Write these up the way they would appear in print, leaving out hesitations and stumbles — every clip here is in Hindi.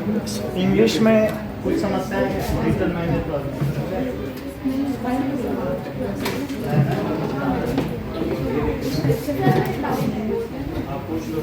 इंग्लिश में कुछ समस्या है, रिटर्न में प्रॉब्लम। आप पूछ लो।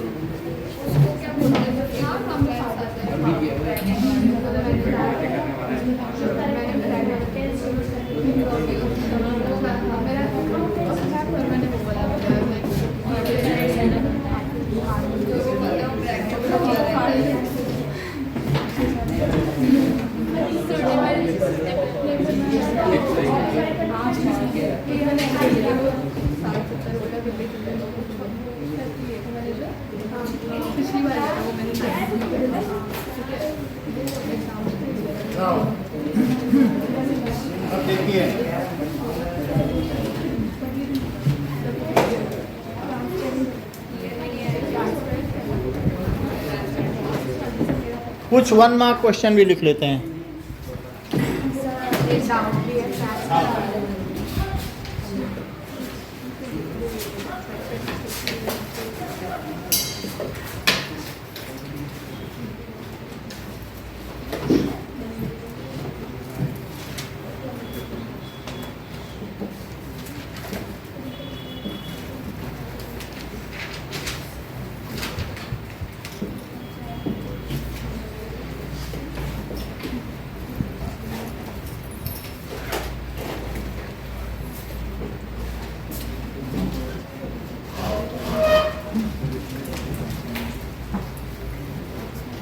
अब देखिए, कुछ 1 मार्क क्वेश्चन भी लिख लेते हैं।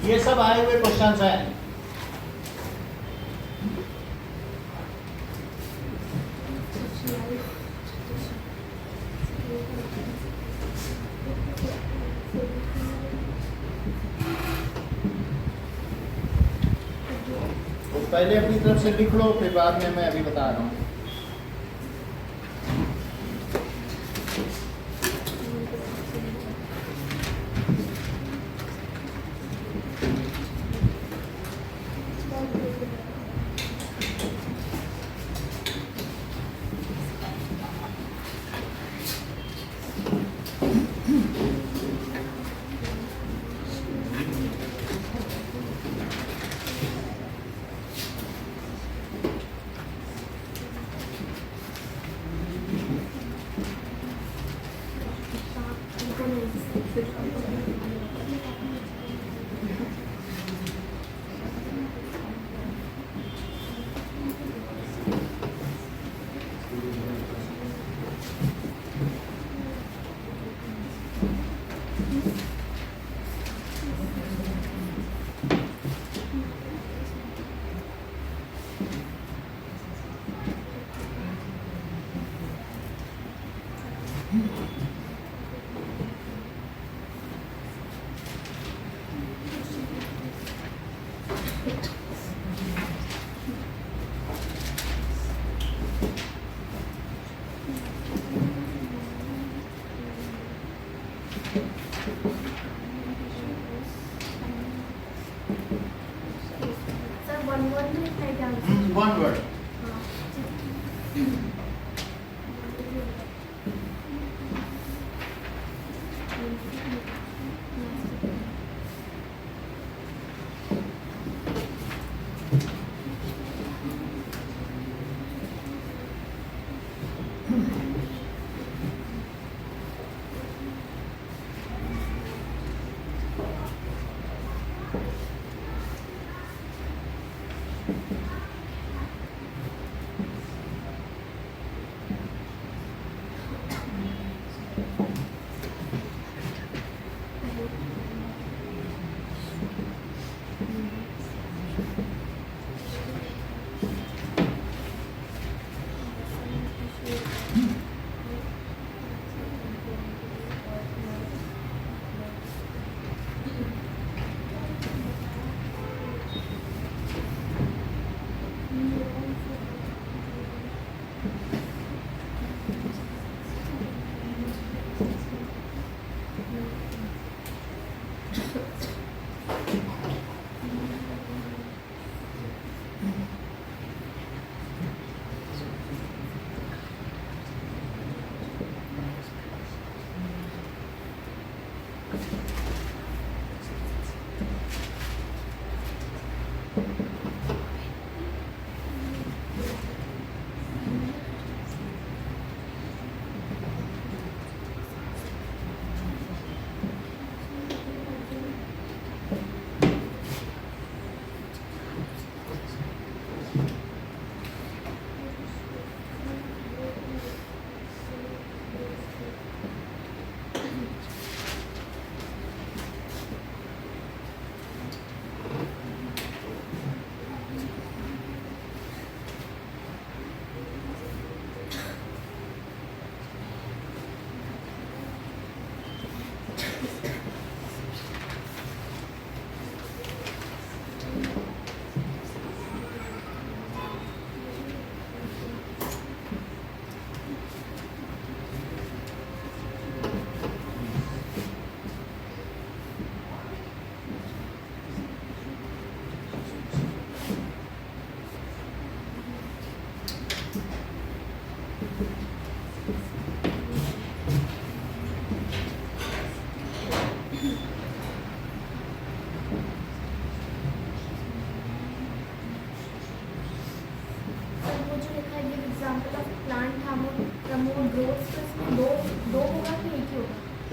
ये सब आए हुए क्वेश्चंस हैं। तो पहले अपनी तरफ से लिख लो, फिर बाद में मैं अभी बता रहा हूँ। One word.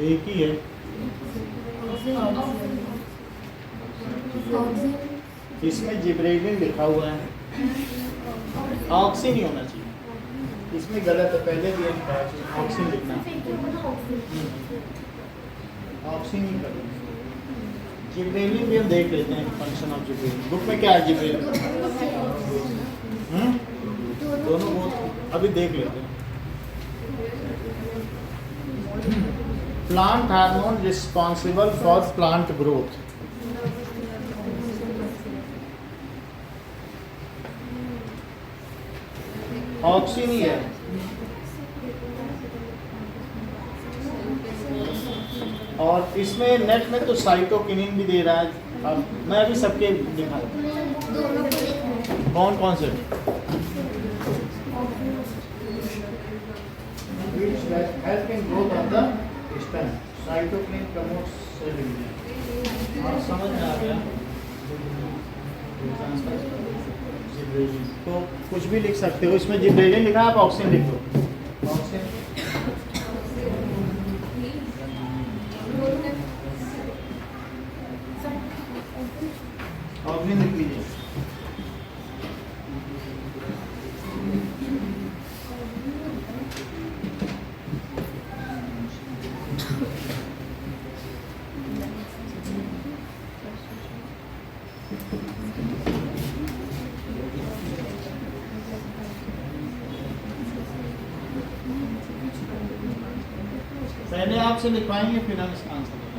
एक ही है। इसमें जिब्रेलिन लिखा हुआ है, ऑक्सी नहीं होना चाहिए। इसमें गलत है, पहले भी ऑक्सी लिखना, ऑक्सी नहीं करना। जिब्रेलिन भी हम देख लेते हैं, फंक्शन ऑफ जिब्रेलिन बुक में क्या है। जिब्रेलिन दोनों बहुत अभी देख लेते हैं। Plant hormone responsible for plant growth. Oxy नहीं है। और इसमें नेट में तो साइटोकिनिन भी दे रहा है। अब मैं अभी सबके दिखा कौन कौन से help in growth of the stem. Cytokinin promotes cell division. और समझ में आ गया। तो कुछ भी लिख सकते हो, इसमें जिब्रेलिन लिखा, आप ऑक्सीजन लिख दो। ऑक्सीजन ऑक्सीजन लिख लीजिए। पहले आपसे लिखवाएंगे फिर हम इसका आंसर बताएंगे।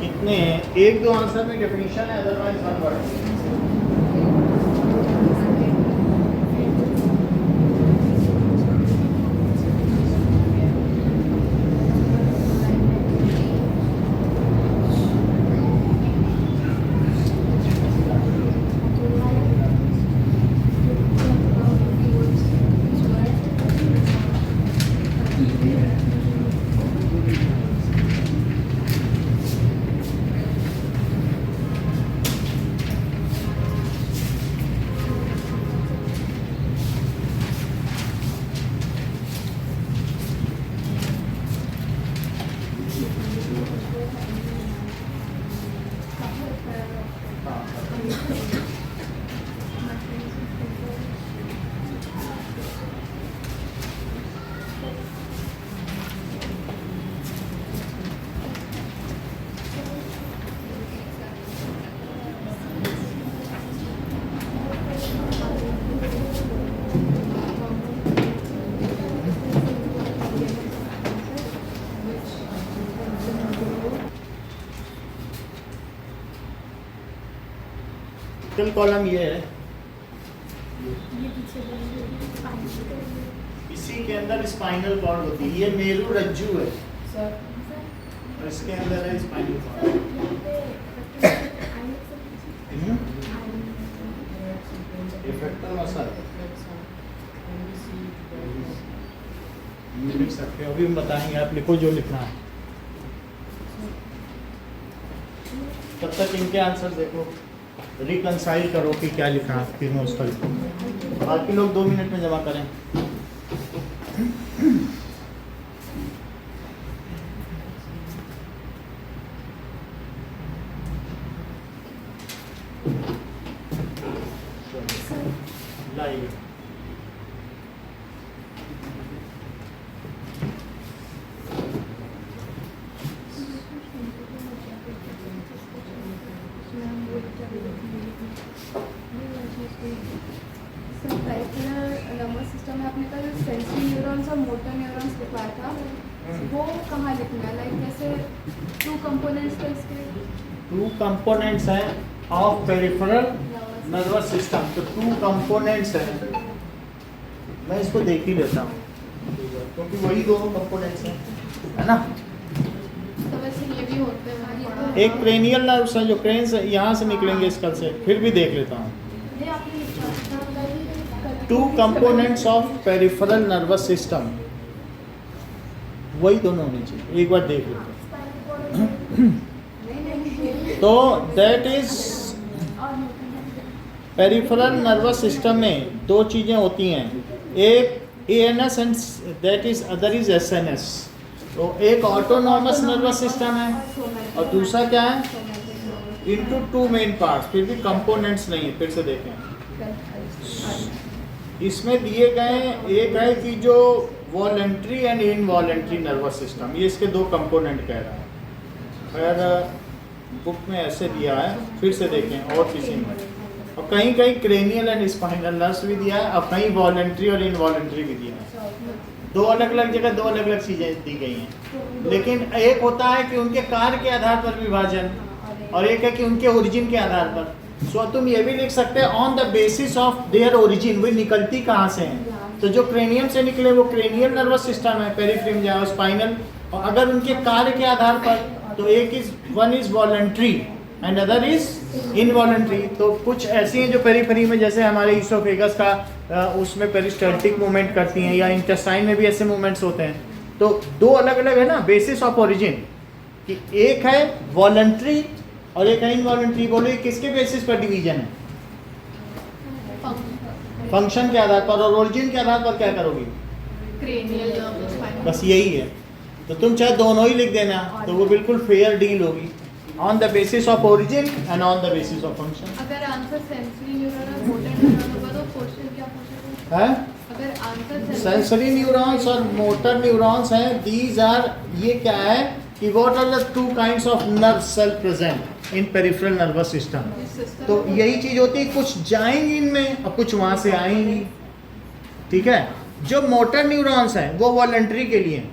कितने हैं? एक दो आंसर में डेफिनेशन है, otherwise one word. Vertical column ये है, इसी के अंदर स्पाइनल कॉर्ड होती है, ये मेरु रज्जु है और इसके अंदर है स्पाइनल कॉर्ड। इफेक्टर मसल लिख सकते हो, अभी हम बताएंगे, आप लिखो जो लिखना है। तब तक इनके आंसर देखो, रिकंसाइल करो कि क्या लिखा है, फिर मैं उसका लिखूँ। बाकी लोग 2 मिनट में जमा करें। लाइए नर्वस सिस्टम में आपने कल सेंसरी न्यूरॉन्स और मोटर न्यूरॉन्स दिखाया था, वो कहाँ लिखना है? लाइक जैसे 2 कंपोनेंट्स थे इसके, 2 कंपोनेंट्स हैं ऑफ पेरिफेरल नर्वस सिस्टम। तो 2 कंपोनेंट्स हैं, मैं इसको देख ही लेता हूँ क्योंकि वही दोनों कंपोनेंट्स हैं, है ना। तो वैसे ये भी होते हैं, एक क्रेनियल नर्व्स है जो क्रेन से यहाँ से निकलेंगे स्कल से, फिर भी देख लेता हूँ। ये आपने लिखा था 2 components of peripheral nervous system, वही दोनों होने चाहिए, एक बार देख लेते हैं। तो that is peripheral nervous system में 2 चीज़ें होती हैं, एक ANS and that is other is SNS। तो एक ऑटोनॉमस नर्वस सिस्टम है और दूसरा क्या है, इनटू 2 मेन पार्ट्स, फिर भी कंपोनेंट्स नहीं है। फिर से देखें, इसमें दिए गए एक है कि जो voluntary and involuntary nervous system, ये इसके 2 कंपोनेंट कह रहा है। खैर बुक में ऐसे दिया है, फिर से देखें और किसी में, और कहीं कहीं क्रेनियल एंड स्पाइनल नर्व्स भी दिया है और कहीं वॉलेंट्री और इनवॉलेंट्री भी दिया है। 2 अलग अलग जगह 2 अलग अलग चीज़ें दी गई हैं, लेकिन एक होता है कि उनके कार्य के आधार पर विभाजन, और एक है कि उनके ओरिजिन के आधार पर। सो तुम ये भी लिख सकते हैं on the basis of their origin, वो निकलती कहाँ से हैं। तो जो क्रेनियम से निकले वो क्रेनियल नर्वस सिस्टम है, पेरिफ्रम या स्पाइनल, और अगर उनके कार्य के आधार पर तो एक is one is voluntary and other is involuntary. तो कुछ ऐसी हैं जो पेरिफेरी में, जैसे हमारे ईसोफेगस का उसमें पेरिस्टल्टिक मूवमेंट करती हैं, या इंटेस्टाइन में भी ऐसे मूवमेंट्स होते हैं। तो 2 अलग अलग है ना बेसिस ऑफ ओरिजिन, कि एक है वॉलेंट्री और एक है इनवॉलेंट्री। बोलो ये किसके बेसिस पर डिवीजन है? फंक्शन के आधार पर, और ओरिजिन के आधार पर क्या करोगी? क्रेनियल, बस यही है। तो तुम चाहे दोनों ही लिख देना, तो वो बिल्कुल फेयर डील होगी, on the basis of origin and on the basis of function. अगर आंसर सेंसरी न्यूरॉन और मोटर न्यूरॉन होगा तो क्वेश्चन क्या पूछेगा? है अगर आंसर सेंसरी न्यूरॉन्स और मोटर न्यूरॉन्स हैं, दीज आर, ये क्या है कि what are the 2 kinds of nerve cell present in peripheral nervous system. तो यही चीज होती है, कुछ जाएंगी इनमें और कुछ वहां से आएंगी, ठीक है। जो मोटर न्यूरॉन्स हैं वो वॉलेंट्री के लिए हैं,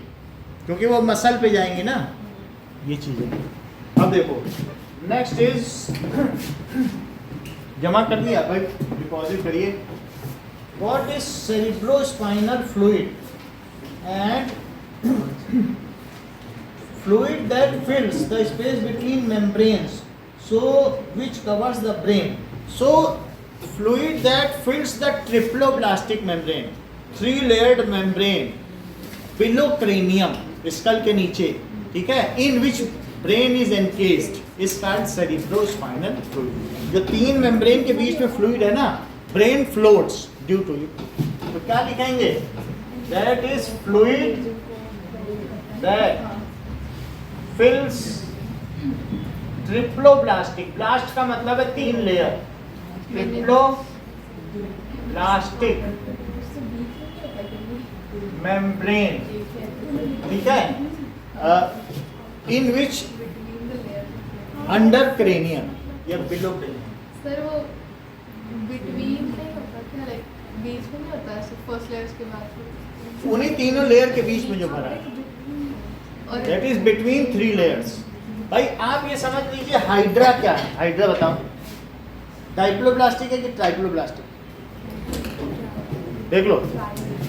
क्योंकि वो मसल पे जाएंगे ना, ये चीजें। अब देखो नेक्स्ट इज, जमा कर दिया भाई, डिपॉजिट करिए। What is cerebrospinal fluid and fluid that fills the space between membranes, so which covers the brain. So fluid that fills the triploblastic membrane, 3-layered membrane below cranium, skull के नीचे, ठीक है, in which brain is encased, is called cerebrospinal fluid. जो 3 membrane के बीच में fluid है ना, brain floats due to it. तो क्या लिखेंगे? That is fluid that fills triploblastic, blast का मतलब है 3 लेयर, ट्रिप्लोब्लास्टिक मेम्ब्रेन, ठीक है, इन विच अंडर क्रेनियम या बिलो क्रेनियम। सर वो बिटवीन नहीं होता क्या, लाइक बीच में नहीं होता है फर्स्ट लेयर्स के बाद? उन्हीं तीनों लेयर के बीच में जो भरा है, दैट इज बिटवीन 3 लेयर्स। भाई आप ये समझ लीजिए हाइड्रा क्या है। हाइड्रा बताओ, डाइप्लोब्लास्टिक है कि ट्राइप्लोब्लास्टिक? देख लो,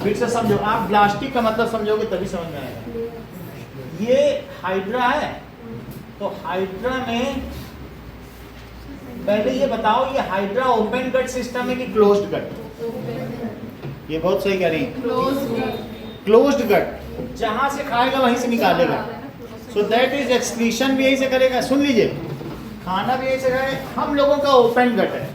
फिर से समझो। आप ब्लास्टिक का मतलब समझोगे तभी समझ में आएगा। ये हाइड्रा है, तो हाइड्रा में पहले ये बताओ, ये हाइड्रा ओपन गट सिस्टम है कि क्लोज्ड गट? ये बहुत सही कह रही है, क्लोज्ड गट। जहां से खाएगा वहीं से निकालेगा। सो दैट इज एक्सक्रीशन भी यही से करेगा। सुन लीजिए, खाना भी यही से करेगा। हम लोगों का ओपन गट है,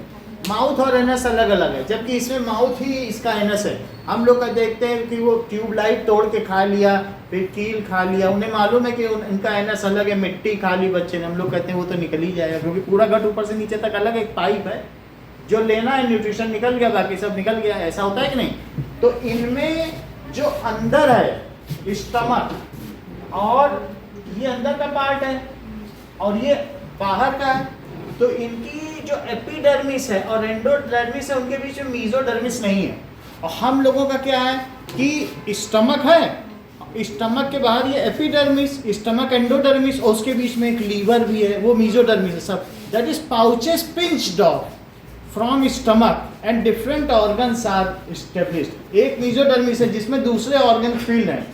माउथ और एनस अलग अलग है, जबकि इसमें माउथ ही इसका एनस है। हम लोग का देखते हैं कि वो ट्यूबलाइट तोड़ के खा लिया, फिर कील खा लिया, उन्हें मालूम है कि इनका एनस अलग है। मिट्टी खा ली बच्चे ने, हम लोग कहते हैं वो तो निकल ही जाएगा, क्योंकि पूरा गट ऊपर से नीचे तक अलग एक पाइप है, जो लेना है न्यूट्रिशन निकल गया, बाकी सब निकल गया। ऐसा होता है कि नहीं? तो इनमें जो अंदर है स्टमक, और ये अंदर का पार्ट है और ये बाहर का है, तो इनकी जो एपिडर्मिस है और एंडोडर्मिस है, उनके बीच में मीजोडर्मिस नहीं है। और हम लोगों का क्या है कि स्टमक है, स्टमक के बाहर ये एपिडर्मिस, स्टमक एंडोडर्मिस, और उसके बीच में एक लीवर भी है, वो मीजोडर्मिस है सब। That is pouches pinched off from stomach and different organs are established. एक मीजोडर्मिस है जिसमें दूसरे ऑर्गन फील्ड है।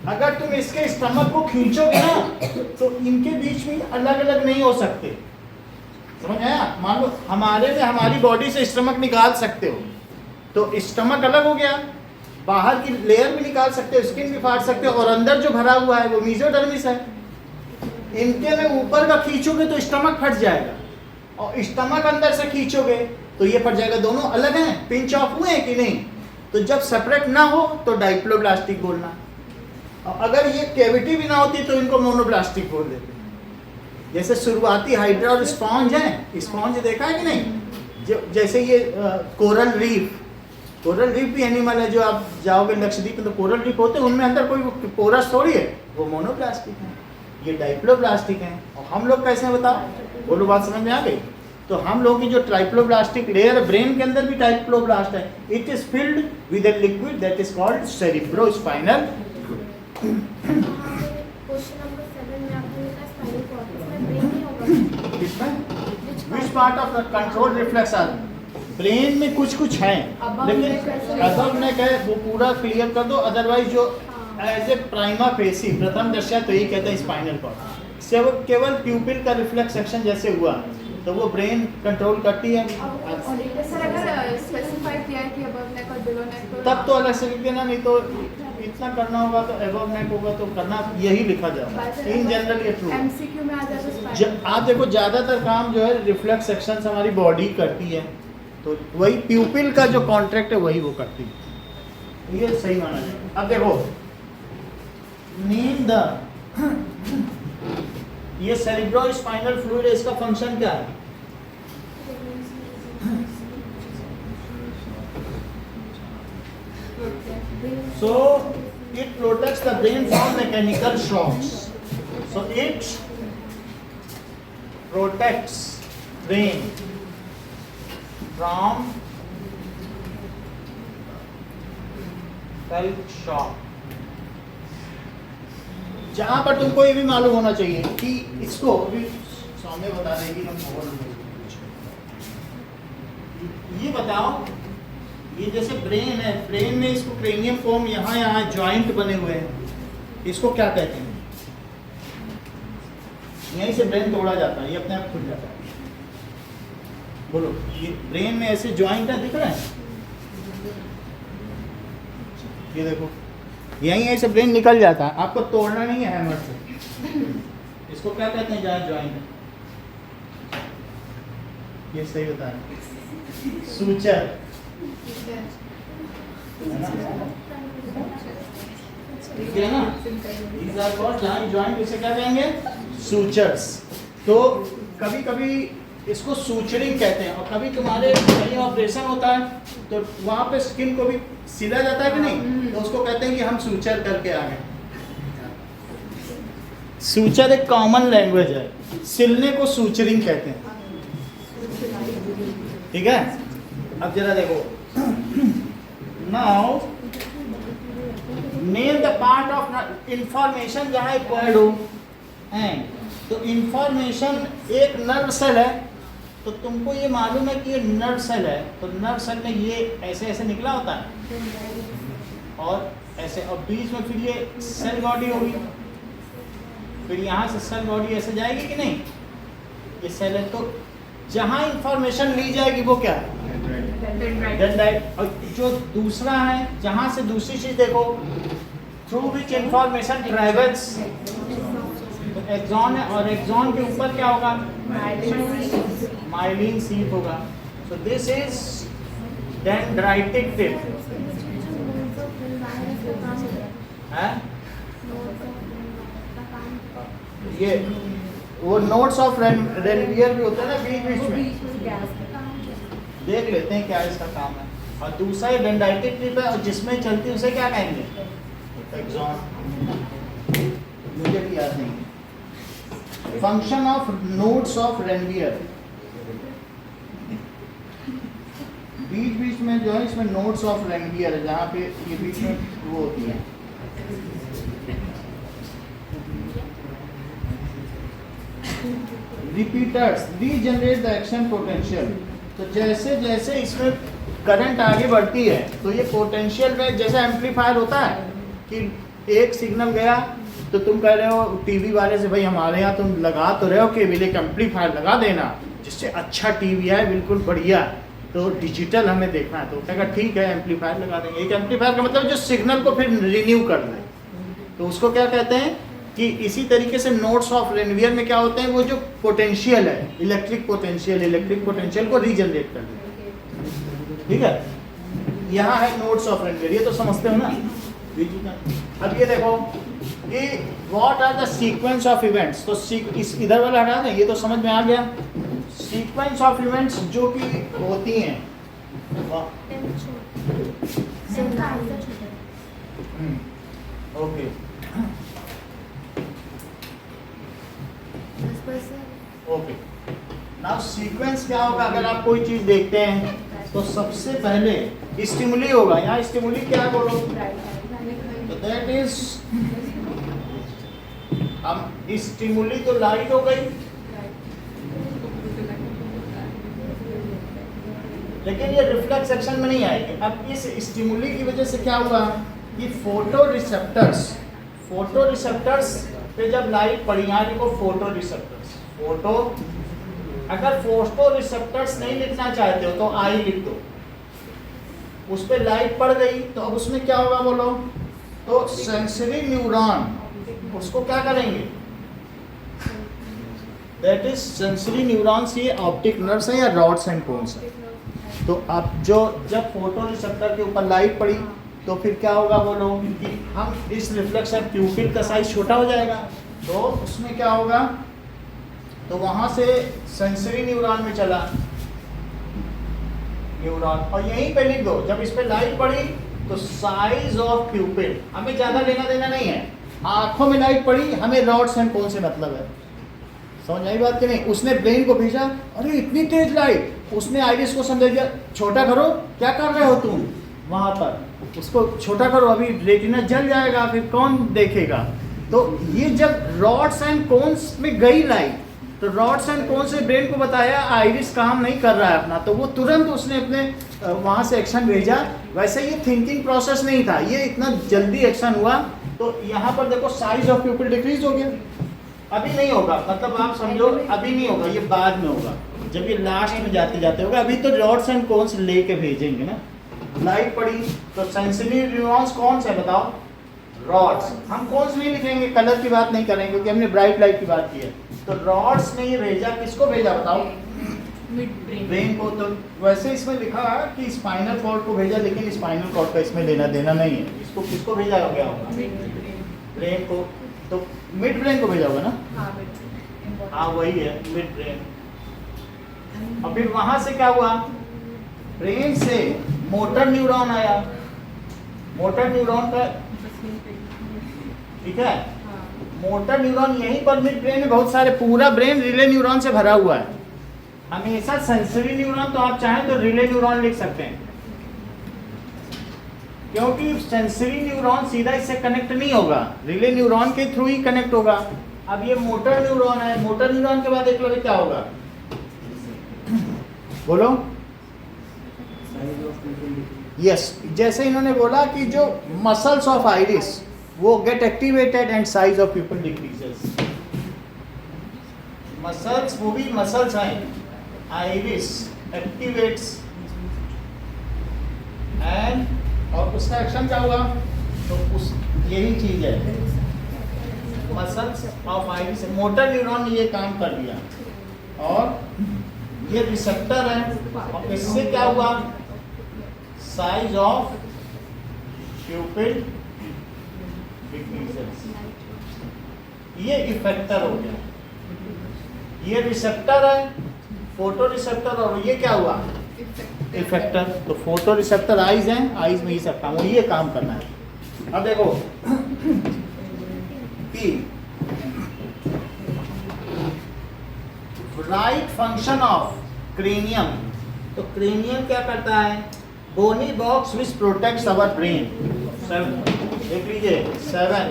अगर तुम इसके स्टमक को खींचोगे ना, तो इनके बीच में अलग अलग नहीं हो सकते। समझ आया? मान लो हमारे में हमारी बॉडी से स्टमक निकाल सकते हो, तो स्टमक अलग हो गया, बाहर की लेयर भी निकाल सकते हो, स्किन भी फाड़ सकते हो, और अंदर जो भरा हुआ है वो मीजोडर्मिस है। इनके में ऊपर का खींचोगे तो स्टमक फट जाएगा, और स्टमक अंदर से खींचोगे तो ये फट जाएगा। दोनों अलग हैं, पिंच ऑफ हुए हैं कि नहीं? तो जब सेपरेट ना हो तो डाइप्लोब्लास्टिक बोलना, और अगर ये कैविटी भी ना होती तो इनको मोनोब्लास्टिक बोल देते। जैसे शुरुआती हाइड्रा और स्पॉन्ज है, स्पॉन्ज देखा है कि नहीं? जो जैसे ये कोरल रीफ भी एनिमल है, जो आप जाओगे लक्षद्वीप तो कोरल रीफ होते हैं, उनमें अंदर कोई पोरस थोड़ी है, वो मोनोप्लास्टिक है। ये डाइप्लोब्लास्टिक है। और हम लोग कैसे हैं बताओ? बोलो, बात समझ में आ गई? तो हम लोगों की जो ट्राइप्लोब्लास्टिक लेयर है, ब्रेन के अंदर भी ट्राइप्लोब्लास्ट है। It is filled with a liquid that is called cerebrospinal. Which part of the control reflex are? Brain में कुछ है, लेकिन अदब ने कहे वो पूरा क्लियर कर दो, अदरवाइज जो एज ए प्राइमा फेसी प्रथम दृष्टया तो यही कहते हैं स्पाइनल कॉर्ड से वो केवल प्यूपिल का रिफ्लेक्स सेक्शन जैसे हुआ तो वो ब्रेन कंट्रोल करती है। सर अगर स्पेसिफाई किया है कि अबव नेक और बिलो नेक, तब तो अलग से लिख देना, नहीं तो इतना करना होगा तो अबव नेक होगा तो करना यही लिखा जाएगा। इन जनरल ये ट्रू। एमसीक्यू में आ जाता है। आप देखो ज़्यादातर काम जो है रिफ्लेक्स सेक्शन हमारी बॉडी करती है, तो वही प्यूपिल का जो कॉन्ट्रैक्ट है वही वो करती है, ये सही माना जाए। अब देखो नींद, ये सेरिब्रोस्पाइनल फ्लूइड है, इसका फंक्शन क्या है? So it protects the brain from mechanical shocks. So it protects brain from self shock. जहां पर तुमको ये भी मालूम होना चाहिए कि इसको अभी सामने बता देगी, हम ये बताओ, ये जैसे ब्रेन है, ब्रेन में इसको क्रेनियम फोम यहाँ जॉइंट बने हुए हैं, इसको क्या कहते हैं? यहीं से ब्रेन तोड़ा जाता है, ये अपने आप खुल जाता है। बोलो, ये ब्रेन में ऐसे जॉइंट है, दिख रहा है? ये देखो, यहीं से ब्रेन निकल जाता है, आपको तोड़ना नहीं है हैमर से। इसको क्या कहते हैं जहाँ जॉइंट है? ये सही बता रहे, सूचर। ठीक है ना? जॉइंट इसे क्या कहेंगे? सूचर्स। तो कभी कभी इसको सूचरिंग कहते हैं, और कभी तुम्हारे कहीं ऑपरेशन होता है तो वहां पे स्किन को भी सिला जाता है कि नहीं, तो उसको कहते हैं कि हम सूचर करके आ गए। सूचर एक कॉमन लैंग्वेज है, सिलने को सूचरिंग कहते हैं। ठीक है? अब जरा देखो, now name the part of information जहां एक वर्ड हो, एंड तो इंफॉर्मेशन एक नर्व सेल है तो तुमको ये मालूम है कि ये नर्व सेल है, तो नर्व सेल में ये ऐसे ऐसे निकला होता है और ऐसे, और बीच में फिर ये सेल बॉडी होगी, फिर यहाँ से सेल बॉडी ऐसे जाएगी कि नहीं, ये सेल है। तो जहाँ इंफॉर्मेशन ली जाएगी वो क्या है, डेंड्राइट। और जो दूसरा है, जहाँ से दूसरी चीज देखो, थ्रू विच इंफॉर्मेशन ट्रेवल्स, तो एक्सॉन है, और एक्सॉन के ऊपर क्या होगा, माइलिन शीथ होगा। So this is dendritic tip है। ये वो नोट्स ऑफ रेनवियर भी होता है ना बीच बीच में, देख लेते हैं क्या इसका काम है। और दूसरा डेंड्राइटिक टिप है, और जिसमें चलती है उसे क्या कहेंगे, एक्सॉन। मुझे भी याद नहीं। Function of nodes of Ranvier, बीच बीच में जो है इसमें नोट्स ऑफ रेनवियर है, जहाँ पे ये बीच में वो होती है। Repeaters regenerate the action potential, तो जैसे जैसे इसमें करंट आगे बढ़ती है तो ये पोटेंशियल में, जैसे एम्पलीफायर होता है कि एक सिग्नल गया तो तुम कह रहे हो टीवी वाले से, भाई हमारे यहाँ तुम लगा तो रहे हो केवल एक एम्पलीफायर लगा देना जिससे अच्छा टीवी है, बिल्कुल बढ़िया, तो डिजिटल हमें देखना है। तो कहेगा ठीक है एम्पलीफायर लगा देंगे। एक एम्पलीफायर का मतलब जो सिग्नल को फिर रिन्यू कर दे, तो उसको क्या कहते हैं कि इसी तरीके से नोट्स ऑफ रेनवियर में क्या होते हैं, वो जो पोटेंशियल है, इलेक्ट्रिक पोटेंशियल को रीजनरेट कर देते। ठीक है, यहाँ है नोट्स ऑफ रेनवियर, ये तो समझते हो ना। अब ये देखो कि what are the sequence of events, तो इस इधर वाला हटा दें, ये तो समझ में आ गया। सीक्वेंस ऑफ इवेंट्स जो कि होती हैं, ओके, ओके। नाउ सीक्वेंस क्या होगा, अगर आप कोई चीज देखते हैं तो सबसे पहले स्टिमुली होगा। यहाँ स्टिमुली क्या है बोलो, तो दैट इज, हम स्टिमुली तो लाइट हो गई, लेकिन ये रिफ्लेक्स एक्शन में नहीं आएगी। अब इस स्टिमुली की वजह से क्या हुआ कि फोटो रिसेप्टर्स पे जब लाइट पड़ी, यहाँ लिखो फोटो रिसेप्टर्स, फोटो, अगर फोटो रिसेप्टर्स नहीं लिखना चाहते हो तो आई लिख दो, उस पर लाइट पड़ गई तो अब उसमें क्या होगा बोलो, तो सेंसरी न्यूरॉन उसको क्या करेंगे, दैट इज सेंसरी न्यूरॉन्स, ये ऑप्टिक नर्व्स है या रॉड्स एंड कोन्स है। तो अब जो जब फोटो रिसेप्टर के ऊपर लाइट पड़ी तो फिर क्या होगा बोलो कि हम इस रिफ्लेक्शन प्यूपिल का साइज छोटा हो जाएगा, तो उसमें क्या होगा, तो वहां से सेंसरी न्यूरॉन में चला न्यूरॉन, और यहीं पे लिख दो, जब इस पे लाइट पड़ी तो साइज ऑफ प्यूपिल, हमें ज्यादा लेना देना नहीं है, आंखों में लाइट पड़ी, हमें रॉड्स एंड कोन से मतलब है। समझ आई बात कि नहीं। उसने ब्रेन को भेजा, अरे इतनी तेज लाइट, उसने आइरिस को समझ दिया, छोटा करो, क्या कर रहे हो तुम वहां पर, उसको छोटा करो, अभी रेटिना जल जाएगा, फिर कौन देखेगा। तो ये जब रॉड्स एंड कोन्स में गई लाइट, तो रॉड्स एंड कोन्स से ब्रेन को बताया आइरिस काम नहीं कर रहा है अपना, तो वो तुरंत उसने अपने वहां से एक्शन भेजा। वैसे ये थिंकिंग प्रोसेस नहीं था, ये इतना जल्दी एक्शन हुआ। तो यहाँ पर देखो साइज ऑफ प्यूपिल डिक्रीज हो गया, अभी नहीं होगा, मतलब आप समझो अभी नहीं होगा, ये बाद में होगा, जब ये लास्ट में जाते जाते होगा। अभी तो रॉड्स एंड कोन्स लेके भेजेंगे ना। लाइट पड़ी तो सेंसरी न्यूरॉन्स कौन से बताओ, रॉड्स, हम कोन्स नहीं लिखेंगे, कलर की बात नहीं करेंगे क्योंकि हमने ब्राइट लाइट की बात की है। तो रॉड्स ने ये भेजा, किसको भेजा बताओ, ब्रेन को। तो वैसे इसमें लिखा कि स्पाइनल कॉर्ड को भेजा, लेकिन स्पाइनल कॉर्ड का इसमें लेना देना नहीं है, इसको किसको भेजा गया होगा, ब्रेन को। तो मिड ब्रेन को भेजा होगा ना, हाँ वही है मिड ब्रेन। और फिर वहां से क्या हुआ, ब्रेन से मोटर न्यूरॉन आया, मोटर न्यूरॉन का, ठीक है, मोटर न्यूरॉन यहीं पर मिड ब्रेन में बहुत सारे, पूरा ब्रेन रिले न्यूरॉन से भरा हुआ है। हमेशा सेंसरी न्यूरॉन तो आप चाहें तो रिले न्यूरॉन लिख सकते हैं, क्योंकि सेंसरी न्यूरॉन सीधा इससे कनेक्ट नहीं होगा, रिले न्यूरॉन के थ्रू ही कनेक्ट होगा। अब ये मोटर न्यूरॉन है, मोटर न्यूरॉन के बाद एक लगे क्या होगा, बोलो। यस, जैसे इन्होंने बोला कि जो मसल्स ऑफ आइरिस वो gate activated and size of प्यूपिल decreases. Muscles, वो भी मसल्स हैं, आइरिस एक्टिवेट्स एंड, और उसका एक्शन क्या होगा, तो उस यही चीज है, muscles of iris, motor neuron ने ये काम कर दिया और ये रिसेप्टर है, और इससे क्या हुआ, साइज ऑफ प्यूपिल डिक्रीजेस। ये इफेक्टर हो गया, ये रिसेप्टर है, फोटो रिसेप्टर, और ये क्या हुआ, इफेक्टर। तो फोटो रिसेप्टर आइज हैं, आइज में ही सब काम, ये काम करना है। अब देखो कि राइट फंक्शन ऑफ क्रेनियम, तो क्रेनियम क्या करता है, bony box which protects our brain. देख लीजिए 7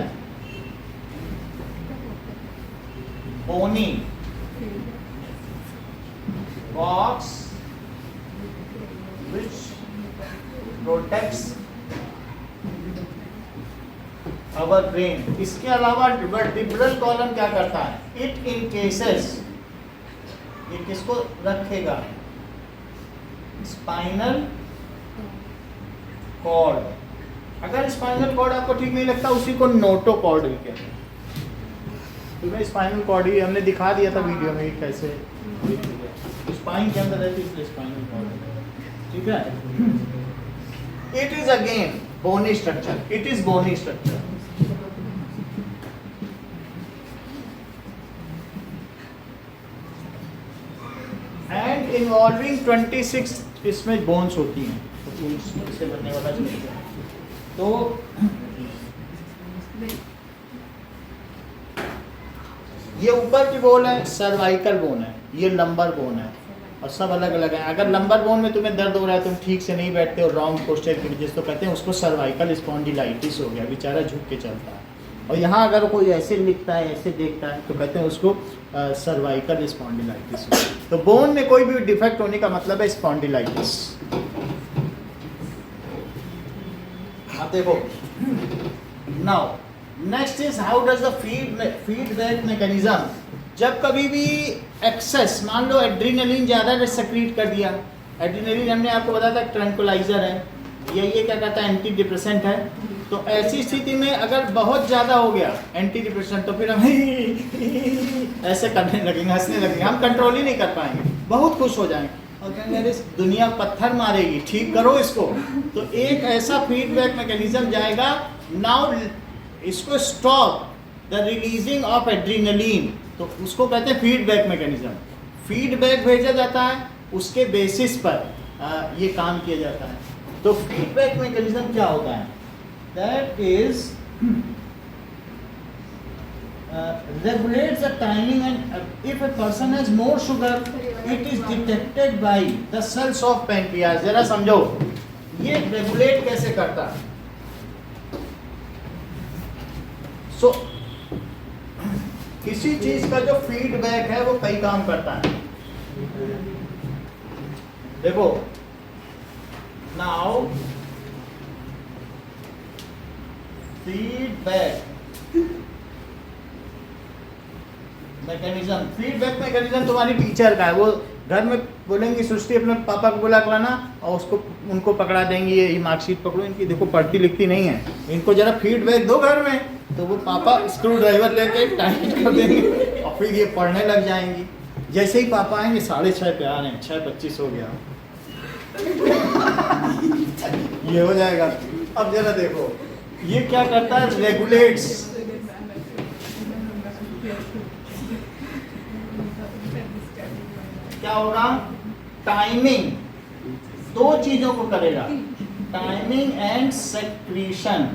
bony box which protects our brain। इसके अलावा वर्टिब्रल कॉलम क्या करता है, इट इनकेसेस, ये किसको रखेगा, स्पाइनल कॉर्ड। अगर स्पाइनल कॉर्ड आपको ठीक नहीं लगता, उसी को नोटोकॉर्ड भी कहते हैं। तुम्हें स्पाइनल कॉर्ड ही हमने दिखा दिया था वीडियो में कैसे स्पाइन के अंदर रहती है, इसलिए स्पाइनल कॉर्ड, ठीक है। It is again bony structure, it is bony structure. And involving 26 इसमें बोन्स होती हैं, तो इससे बनने वाला चीज है। तो ये ऊपर की बोन है, सर्वाइकल बोन है, ये लंबर बोन है, और सब अलग अलग है। अगर लंबर बोन में तुम्हें दर्द हो रहा है, तुम ठीक से नहीं बैठते हो, रॉन्ग पोस्चर की वजह से, तो कहते हैं उसको सर्वाइकल स्पॉन्डिलाइटिस हो गया, बेचारा झुक के चलता है। और यहाँ अगर कोई ऐसे लिखता है, ऐसे देखता है, तो कहते हैं उसको सर्वाइकल स्पॉन्डिलाइटिस हो गया। तो बोन में कोई भी डिफेक्ट होने का मतलब है स्पॉन्डिलाइटिस। आप देखो now, next is how does the feedback mechanism. जब कभी भी एक्सेस, मान लो एड्रीनलिन ज़्यादा सेक्रीट कर दिया, एड्रीनलिन हमने आपको बताया था ट्रैंकुलाइजर है, ये क्या कहता है, एंटी डिप्रेसेंट है। तो ऐसी स्थिति में अगर बहुत ज़्यादा हो गया एंटी डिप्रेसेंट, तो फिर हम ऐसे करने लगेंगे, हंसने लगेंगे, हम कंट्रोल ही नहीं कर पाएंगे, बहुत खुश हो जाएंगे और कहेंगे अरे दुनिया पत्थर मारेगी, ठीक करो इसको। तो एक ऐसा फीडबैक मैकेनिज्म जाएगा, नाउ इसको stop the releasing of adrenaline, तो उसको कहते हैं फीडबैक मैकेनिज्म। फीडबैक भेजा जाता है, उसके बेसिस पर ये काम किया जाता है। तो फीडबैक मैकेनिज्म क्या होता है, that is regulates the timing, and if a person has more sugar, it is detected by the cells of pancreas। जरा समझो ये रेगुलेट कैसे करता है। सो किसी चीज का जो फीडबैक है वो कई काम करता है। देखो now feedback mechanism, feedback mechanism तुम्हारी टीचर का है, वो घर में बोलेंगी सृष्टि अपने पापा को बुला कर लाना, और उसको उनको पकड़ा देंगी, ये मार्कशीट पकड़ो इनकी, देखो पढ़ती लिखती नहीं है, इनको जरा फीडबैक दो घर में, तो वो पापा स्क्रू ड्राइवर लेके टाइट कर देंगे और फिर ये पढ़ने लग जाएंगी। जैसे ही पापा आएंगे 6:30 पे आ रहे हैं, 6:25 हो गया ये हो जाएगा। अब जरा देखो ये क्या करता है, रेगुलेट्स। क्या होगा, टाइमिंग, दो चीजों को करेगा, timing and secretion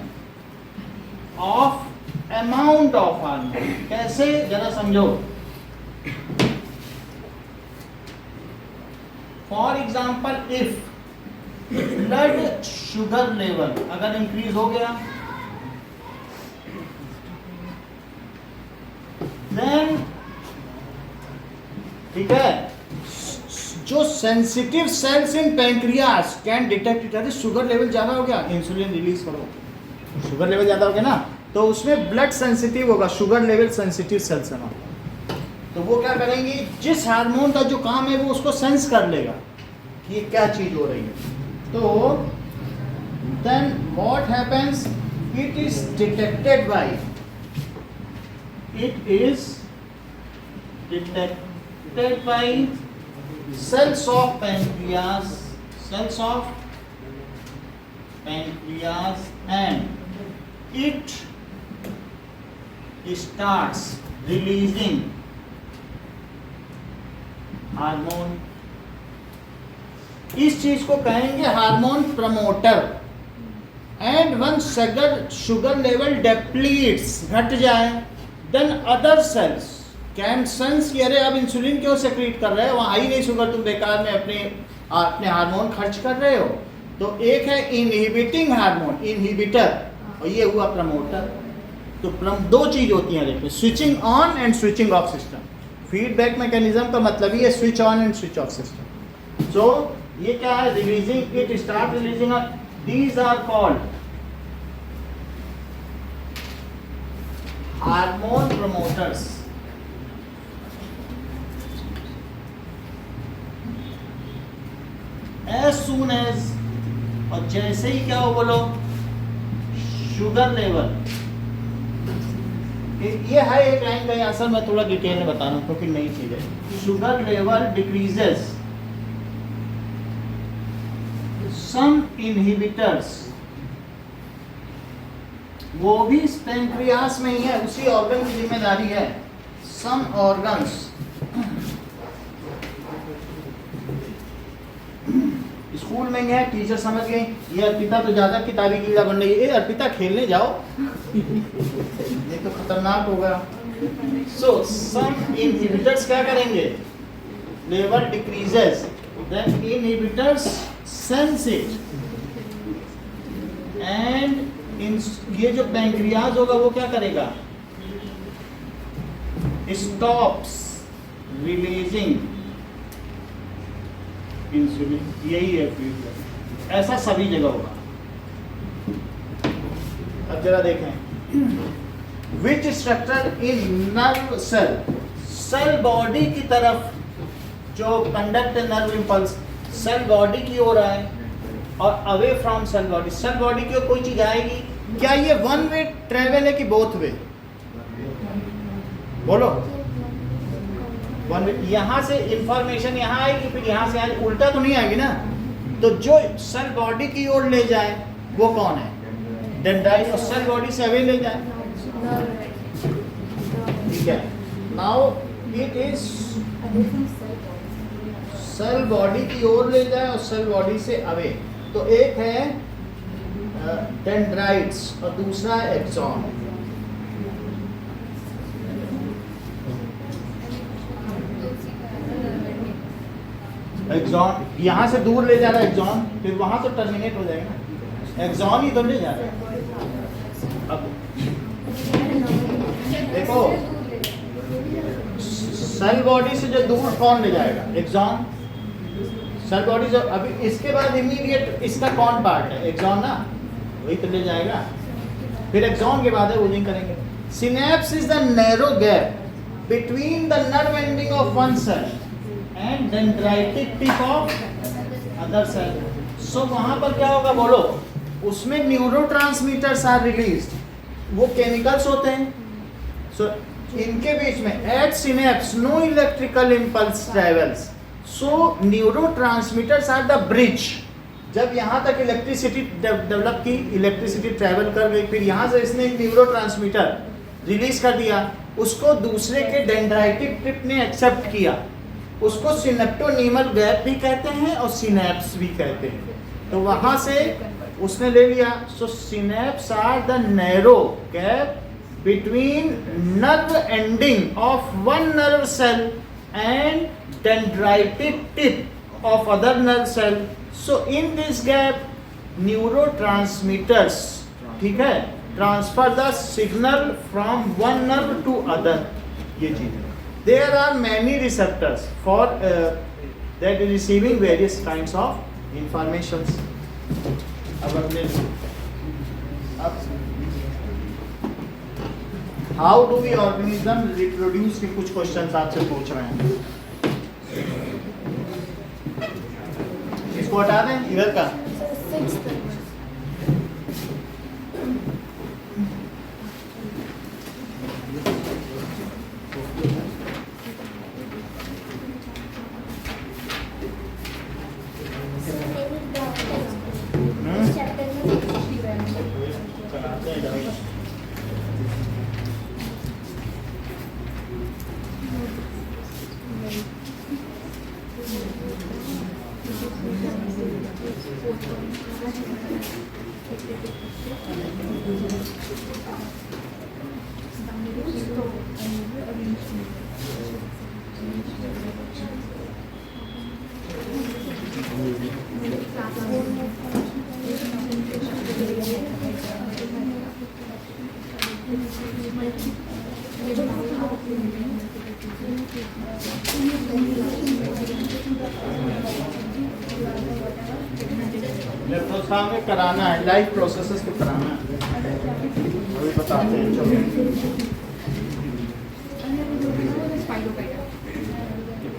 of amount of hormone. कैसे, जरा समझो। For example if blood sugar level अगर इंक्रीज हो गया, देन ठीक है, जो sensitive sales in pancreas can detect it. अरे शुगर लेवल ज़्यादा हो गया, इंसुलिन रिलीज करो। शुगर लेवल ज़्यादा हो गया ना, तो उसमें ब्लड सेंसिटिव होगा, शुगर लेवल सेंसिटिव सेल्स है ना, तो वो क्या करेंगे, जिस हार्मोन का जो काम है वो उसको सेंस कर लेगा कि ये क्या चीज़ हो रही है। तो then what happens, it is detected by, it is detected by cells of pancreas, and it starts releasing hormone. इस चीज को कहेंगे hormone promoter. And when sugar level depletes, घट जाए, then other cells can sense, अरे अब इंसुलिन क्यों सेक्रेट कर रहे हो, वहाँ आई नहीं शुगर, तुम बेकार में अपने हार्मोन खर्च कर रहे हो। तो एक है इनहिबिटिंग हार्मोन, इनहिबिटर, और ये हुआ प्रमोटर। तो दो चीज होती हैं, देखिए, switching on and switching off system. Feedback mechanism का मतलब ही है switch on and switch off system. So ये क्या है, releasing, it start releasing, these are called hormone promoters. As soon as, और जैसे ही क्या हो, बोलो, शुगर लेवल, ये है एक लाइन का आंसर, मैं थोड़ा डिटेल में बता रहा हूं क्योंकि नई चीज है। शुगर लेवल डिक्रीजेस, सम इनहिबिटर्स, वो भी पैंक्रियास में ही है, उसी ऑर्गन की जिम्मेदारी है। सम ऑर्गन्स, स्कूल में है, टीचर समझ गए, ये अर्पिता तो ज्यादा किताबी कीड़ा बन रही है, अर्पिता खेलने जाओ, ये तो खतरनाक होगा। सो सम इनहिबिटर्स क्या करेंगे, level decreases, then inhibitors sense it, and ये जो पैंक्रियाज होगा वो क्या करेगा, स्टॉप्स रिलीजिंग इंसुलिन। यही है फीडबैक, ऐसा सभी जगह होगा। अब जरा देखें, which structure in nerve cell, cell body की तरफ जो conduct nerve impulse cell body की ओर आए और away from cell body, cell body की ओर कोई चीज आएगी, क्या ये वन वे ट्रेवल है कि बोथ वे, बोलो, वन वे। यहां से इंफॉर्मेशन यहां आएगी, फिर यहां से आएगी, उल्टा तो नहीं आएगी ना। तो जो सेल बॉडी की ओर ले जाए वो कौन है, डेंड्राइट, और सेल बॉडी से अवे ले जाए, ठीक है। Now it is cell body की ओर ले जाए और सेल बॉडी से अवे। तो एक है डेंड्राइट्स और दूसरा है एक्सॉन। एक्सॉन यहां से दूर ले जा रहा है एक्सॉन, फिर वहां तो टर्मिनेट हो जाएगा ना, एक्सॉन ही तो ले जा रहा है। अब देखो, सेल बॉडी से जो दूर कौन ले जाएगा, एक्सॉन। सेल बॉडी जो अभी इसके बाद इमीडिएट इसका कौन पार्ट है, एक्सॉन ना, वही तो ले जाएगा। फिर एक्सॉन के बाद है वो नहीं करेंगे। Synapse is the narrow gap between the nerve ending of one cell and dendritic tip of other cell. So वहां पर क्या होगा, बोलो, उसमें न्यूरोट्रांसमीटर्स आर रिलीज्ड, वो केमिकल्स होते हैं। सो इनके बीच में at synapse no electrical impulse travels, so neurotransmitters are the bridge. जब यहाँ तक इलेक्ट्रिसिटी डेवलप की, इलेक्ट्रिसिटी ट्रैवल कर गई, फिर यहाँ से इसने न्यूरोट्रांसमीटर रिलीज कर दिया, उसको दूसरे के डेंड्राइटिक टिप ने एक्सेप्ट किया, उसको सिनेप्टोनीमल गैप भी कहते हैं और सिनेप्स भी कहते हैं। तो वहाँ से उसने ले लिया। So synapse are the narrow gap between nerve ending of one nerve cell and dendritic tip of other nerve cell. So in this gap neurotransmitters, ठीक है, transfer the signal from one nerve to other, ये चीज है। There are many receptors for that is receiving various kinds of informations. अब अपने अब how do we organism reproduce के कुछ क्वेश्चन आपसे पूछ रहे हैं. इसको हटा दें इधर का. इलेक्ट्रोस्टार में कराना है, लाइव प्रोसेसेस को कराना है, अभी बताते हैं. चलो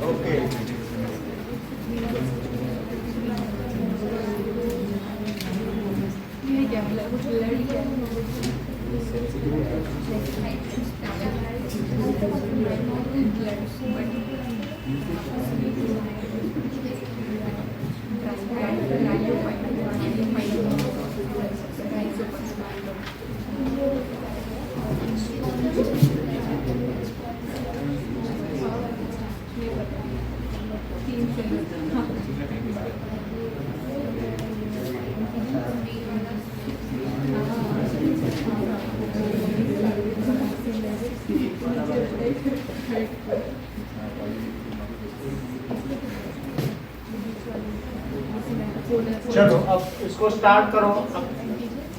ओके. ये क्या मतलब कुछ लड़ी क्या चलो अब इसको स्टार्ट करो. अब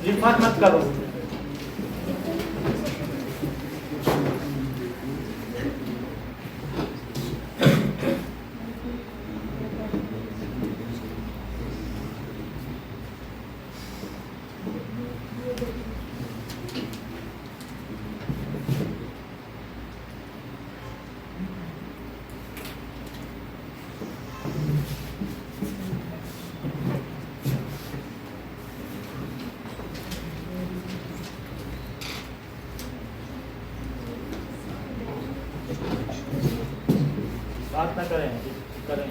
रिफर मत करो. बात ना करें, करें.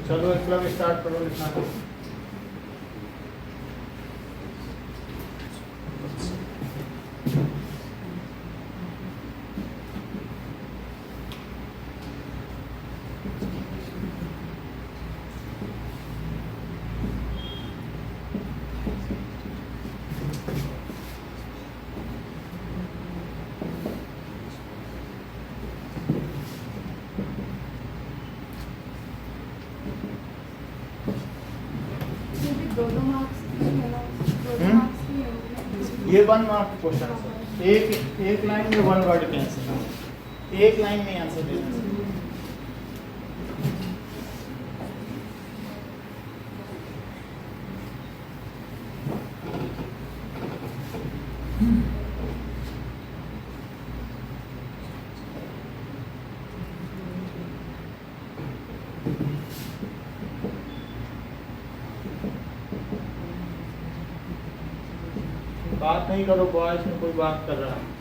चलो एक स्टार्ट करो लिखना. ये 1 मार्क क्वेश्चन है। एक लाइन में 1 वर्ड कैंसिल, एक लाइन में आंसर देना है। बात नहीं करो बॉयज में, कोई बात कर रहा है।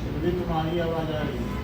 अभी तुम्हारी आवाज आ रही है।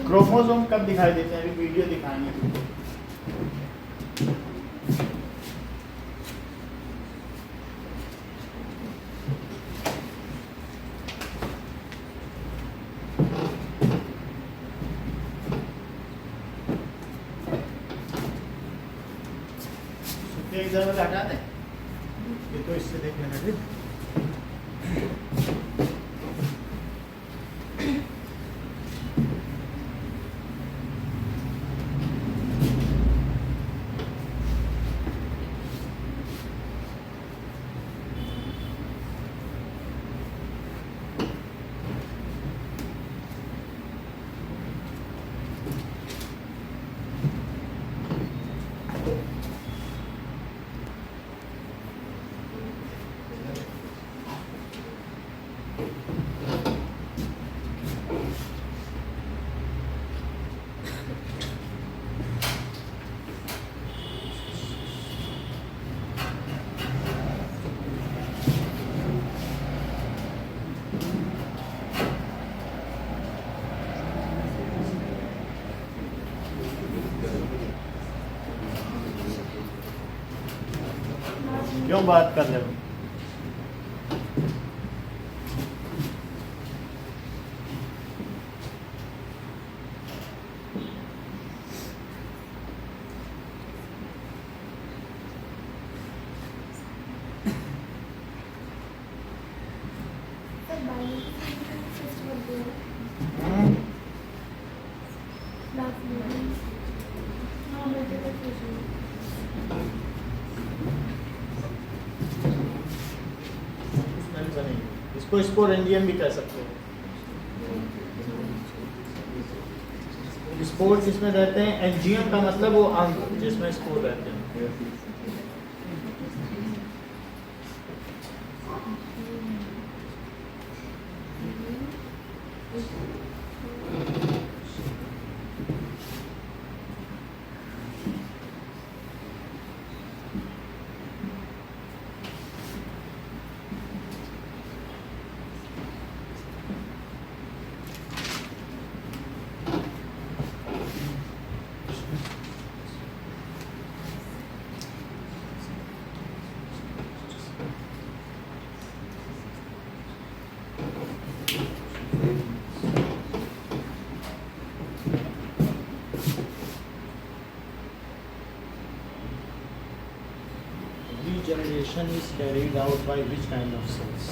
क्रोमोसोम कब दिखाई देते हैं? अभी वीडियो दिखाएंगे। एक जगह हटा दें, ये तो इससे देख लेना ठीक। क्यों बात कर रहे हो? इसको स्पोरेंजियम भी कह सकते हो। स्पोर्स इसमें रहते हैं, एंजियम का मतलब वो अंग जिसमें स्पोर रहते हैं। Regeneration is carried out by which kind of cells?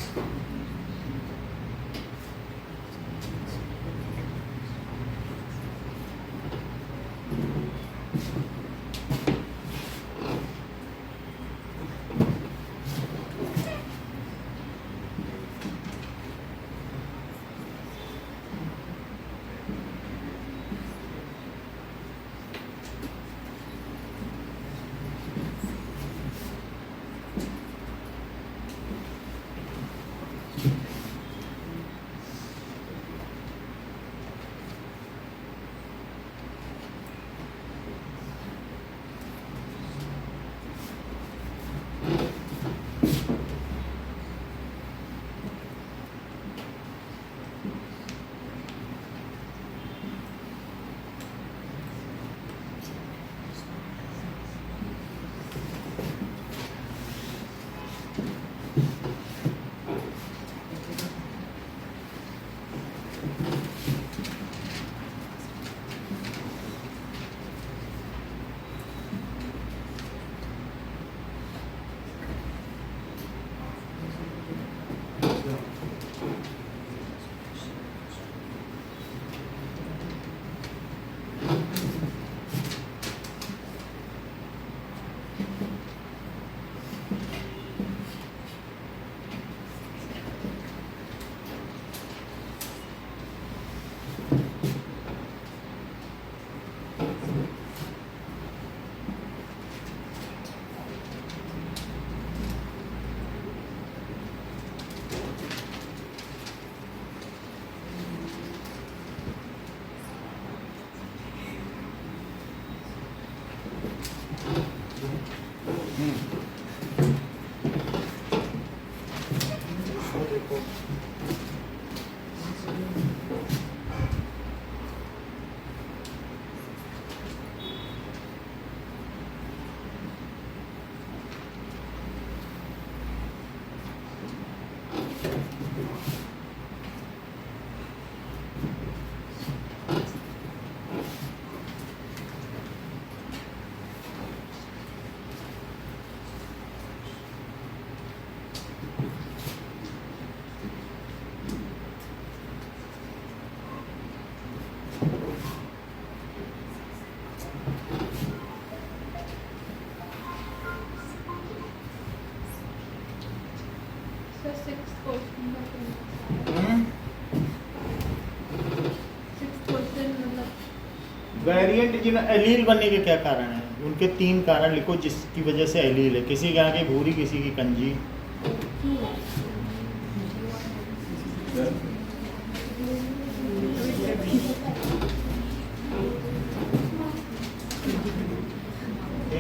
Variant जिन एलील बनने के क्या कारण है? उनके 3 कारण लिखो जिसकी वजह से एलील है। किसी के आगे भूरी, किसी की कंजी।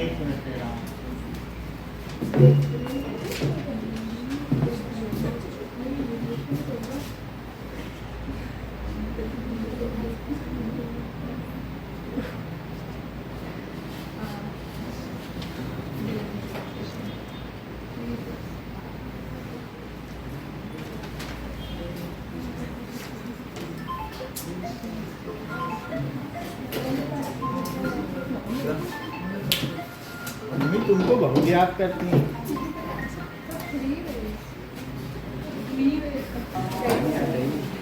एक मिनट तेरा। मम्मी तुमको बहुत याद करती हैं। 3 ways. 3 ways.